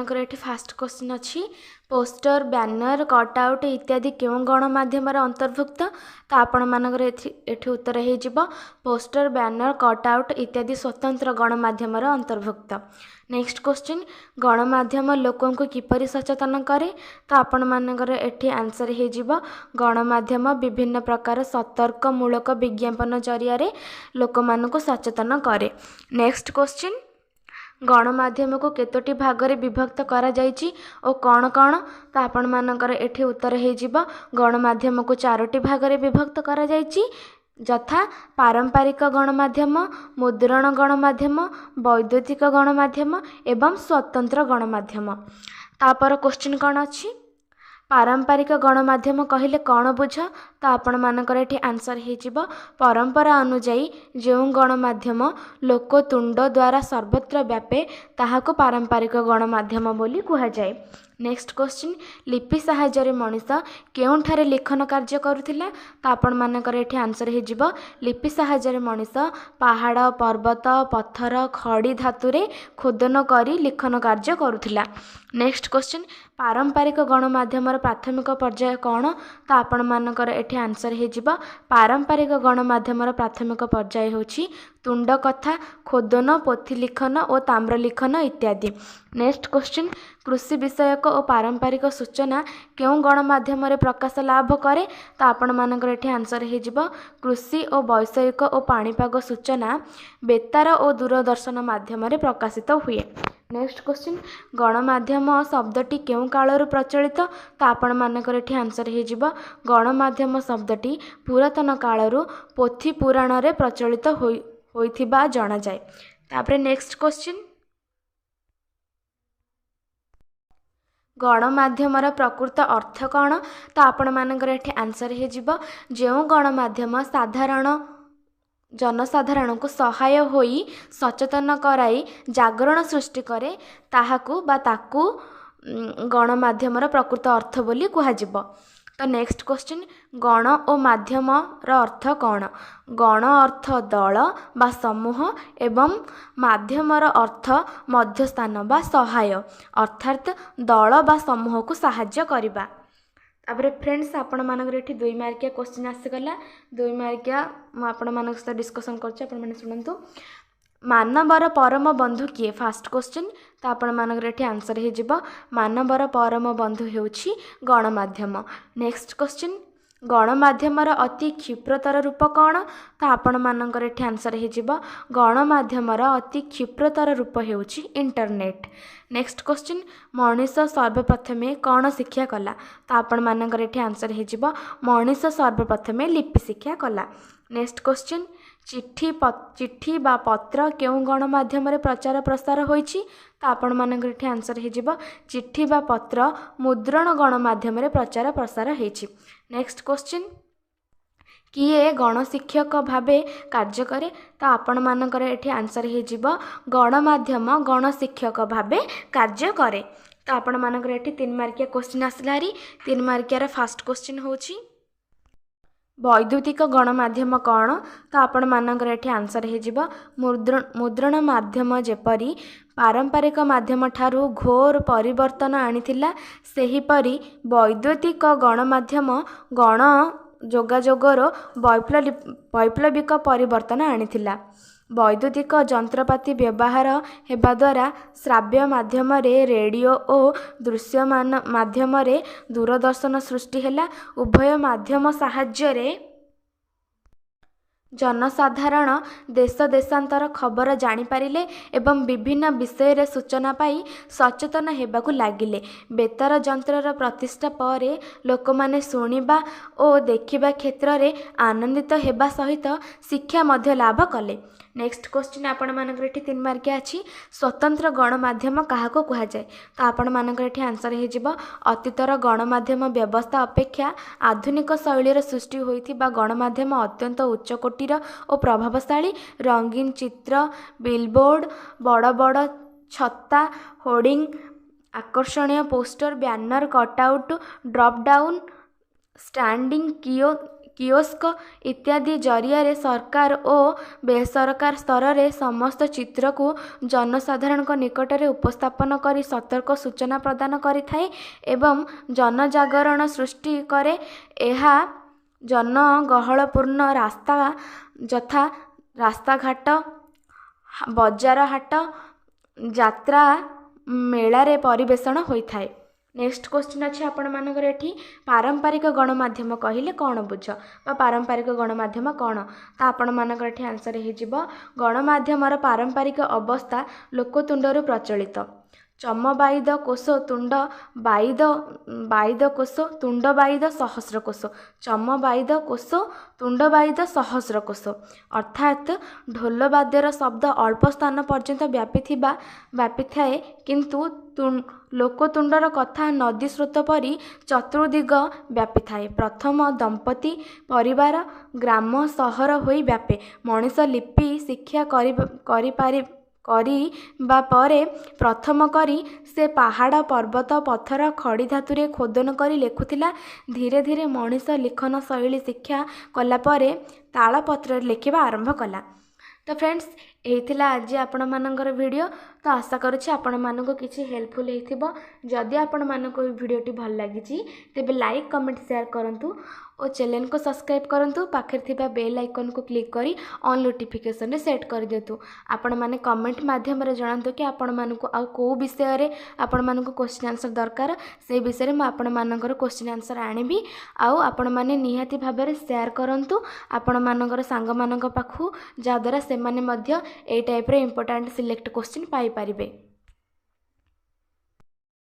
मानकर एठी fast question अच्छी पोस्टर बैनर कटआउट इत्यादि क्यों गणमाध्यम अंतर्भुक्त तो आपण मानकर एठी उत्तर हो पोस्टर बैनर कटआउट इत्यादि स्वतंत्र गणमाध्यम अंतर्भुक्त। नेक्स्ट क्वेश्चन गणमाध्यम लोकों को किपरि सचेतन करे तो आपण मानकर एठी आंसर हो गणमाध्यम विभिन्न प्रकार सतर्कमूलक विज्ञापन जरिया लोक मानक सचेतन करे। नेक्स्ट क्वेश्चन गणमाध्यम को केतोटी भागरे विभक्त करा जायछि ओ कौन कौन तो आपण मानकर एठी उत्तर हो गणमाध्यम को चारोटी भागरे विभक्त करा जायछि यथा पारंपरिक गणमाध्यम मुद्रण गणमाध्यम वैद्युतिक गणमाध्यम एवं स्वतंत्र गणमाध्यम। तापर क्वेश्चन कौन अच्छी पारंपरिक गणमाध्यम कहले कौन बुझ तो आपण मानकर एठी आंसर हो परंपरा अनुजाई जो गणमाध्यम लोक तुंड द्वारा सर्वत्र व्यापे ताहाको पारंपरिक गणमाध्यम बोली कहा जाए। नेक्स्ट क्वेश्चन लिपि साहाय्य मनीष केउठारे लिखन कार्य करुथिला तो आपण मानकर एठी आंसर हो लिपि साहाय्य मनीष पहाड़ पर्वत पत्थर खड़ी धातुरे खोदन करी लिखन कार्य करुथिला। नेक्स्ट क्वेश्चन पारंपरिक गणमाध्यम प्राथमिक पर्याय कौन तो आपण मानकर एठी आंसर हो पारंपरिक गणमाध्यम प्राथमिक पर्याय होछि तुंड कथा खोदन पोथी लिखन और ताम्र लिखन इत्यादि। नेक्स्ट क्वेश्चन कृषि विषयक और पारंपरिक सूचना क्यों गणमाध्यम प्रकाश लाभ करे तो आपण मानकर एठी आंसर हो कृषि और वैषयिक और पाणीपाग सूचना बेतार और दूरदर्शन माध्यम प्रकाशित हुए। नेक्स्ट क्वेश्चन गणमाध्यम शब्दटी क्यों कालरू प्रचलित तो आपण मानकर एठी आंसर हो गणमाध्यम शब्दटी पुरातन कालरू पोथी पुराण रे प्रचलित होइथिबा जणा जाय। तापरे नेक्स्ट क्वेश्चन गणमाध्यम प्रकृत अर्थ कौन तो आपण मानकर एठी आंसर हो जो गणमाध्यम साधारण जनसाधारण को सहाय होई सचेतन कराई जागरण सृष्टि करे ताहाकू बा ताकू गणमाध्यम प्रकृत अर्थ बोली कहुजिब। तो नेक्स्ट क्वेश्चन गण और माध्यम अर्थ कौन गण अर्थ दल बा समूह एवं माध्यम अर्थ मध्यस्थान बा सहाय अर्थात दल बा समूह को साहाय्य करिबा। तापर फ्रेंड्स आपण मानकर एठी 2 मार्किया क्वेश्चन आसीगला 2 मार्किया मु आपण मानक सहित डिस्कशन करछि आपण माने सुनंतु मानवर परम बंधु किए फास्ट क्वेश्चन तो आपण मानकर एठी आंसर हो मानवर परम बंधु हेउछि गणमाध्यम। नेक्स्ट क्वेश्चन गणमाध्यम अति क्षिप्रतर रूप कौन तो आपण मानकर एठी आंसर हो गणमाध्यम अति क्षिप्रतर रूप हेउछि इंटरनेट। नेक्स्ट क्वेश्चन मनीष सर्वप्रथमे कौन शिक्षा कला तो आपण मानकर एठी आंसर हो मनीष सर्वप्रथमे लिपि शिक्षा कला। नेक्स्ट क्वेश्चन चिट्ठी बा पत्र क्यों गणमाध्यम प्रचार प्रसार होइछि तो आपण मानकर एठी आंसर हो चिट्ठी बा पत्र मुद्रण गणमाध्यम प्रचार प्रसार होइछि। नेक्स्ट क्वेश्चन किए गणशिक्षक भावे कार्य करे तो आपण मानकर एठी आंसर हो गणमाध्यम गणशिक्षक भावे कार्य करे। तो आपण मानकर एठी 3 मार्किया क्वेश्चन आसला 3 मार्किया फास्ट क्वेश्चन होछि वैद्युतिक गणमाध्यम कौन तो आपण मानकर एठी आंसर हो मुद्रण माध्यम जेपरी पारंपरिक माध्यम ठारू घोर परिवर्तन आनिथिला सेहीपरि वैद्युतिक गणमाध्यम गण जोगाजोगर वैप्लविक परिवर्तन आनिथिला। वैद्युतिक जंत्रपाति व्यवहार हेबा द्वारा श्राव्य माध्यम रेडियो और दृश्यमान माध्यम दूरदर्शन सृष्टि हैला उभय माध्यम साहाय्य जनसाधारण देश देशांतर खबर जानी पारिले एवं विभिन्न विषय रे सूचना पाई सचेतन हेबाकु लागिले। बेतार जंत्रर प्रतिष्ठा पर लोक माने सुनिबा और देखिबा क्षेत्र रे आनंदित हेबा सहित शिक्षा मध्य लाभ कले। नेक्स्ट क्वेश्चन आपण मानकर एठी 3 मार्किया अछि स्वतंत्र गणमाध्यम काहाको कहा जाय तो आपण मानकर एठी आंसर हो अतीतर गणमाध्यम व्यवस्था अपेक्षा आधुनिक शैलीर सृष्टि होइथिबा गणमाध्यम अत्यंत उच्च कोटिर और प्रभावशाली रंगीन चित्र बिलबोर्ड बड़ बड़ छत्ता होर्डिंग आकर्षणीय poster banner cutout drop down standing kiosk इत्यादि जरिया सरकार और बेसरकार स्तर में समस्त चित्र को जनसाधारण निकट में उपस्थापन कर सतर्क सूचना प्रदान करिथाए एवं जनजागरण सृष्टि करे। यह जनगहलपूर्ण रास्ता यथा रास्ताघाट बजार हाट यात्रा मेलारे परिवेषण होइथाए। नेक्स्ट क्वेश्चन अच्छे आपण मानकर एठी पारंपरिक गणमाध्यम कहले कौन बुझ बा पारंपरिक गणमाध्यम कौन ता आपण मानकर एठी आंसर हे जिवो गणमाध्यमर पारंपरिक अवस्था लोकतुंडरु प्रचलित चमबाइद कोश तुंड बाइद कोश तुंड बाइद सहस्र कोश चमबाइद कोश तुंड बाइद सहस्र कोश अर्थात ढोलवाद्यर शब्द अल्प स्थान पर्यंत व्यापी थाए किंतु लोकतुंडर कथा नदी स्रोत परी चतुर्दिग व्यापी थाए। प्रथम दंपति परिवार ग्राम सहर होई व्यापे मनीष लिपि शिक्षा करिबा परे प्रथम करी से पहाड़ पर्वत पत्थर खड़ी धातुरे खोदन करी लेखुथिला। धीरे धीरे मनीष लिखन शैली शिक्षा कला परे तालपत्र लिखिबा आरंभ कला। तो फ्रेंड्स यही आज आपण मानकर वीडियो तो आशा करुच्ची आपण मानक किसी हेल्पफुल होइथिबो। जदि आपण मानक वीडियोटी भल लागिची तेबे लाइक कमेंट शेयर करंतु और चैनल को सब्सक्राइब करंतु पाखे थिबा बेल आइकन को क्लिक करी ऑन नोटिफिकेशन रे सेट कर देतु। आपण माने कमेंट माध्यम रे जणांतु कि आपण मानक आ को विषय रे आपण मानक क्वेश्चन आंसर दरकार से विषय रे म आपण मानकर क्वेश्चन आंसर आनिबी आउ आपण माने निहाती भाबे रे शेयर करंतु आपण मानकर सांग मानक पाखु जा द्वारा से माने मध्य ए टाइप रे इंपोर्टेंट सिलेक्ट क्वेश्चन पाई परिबे।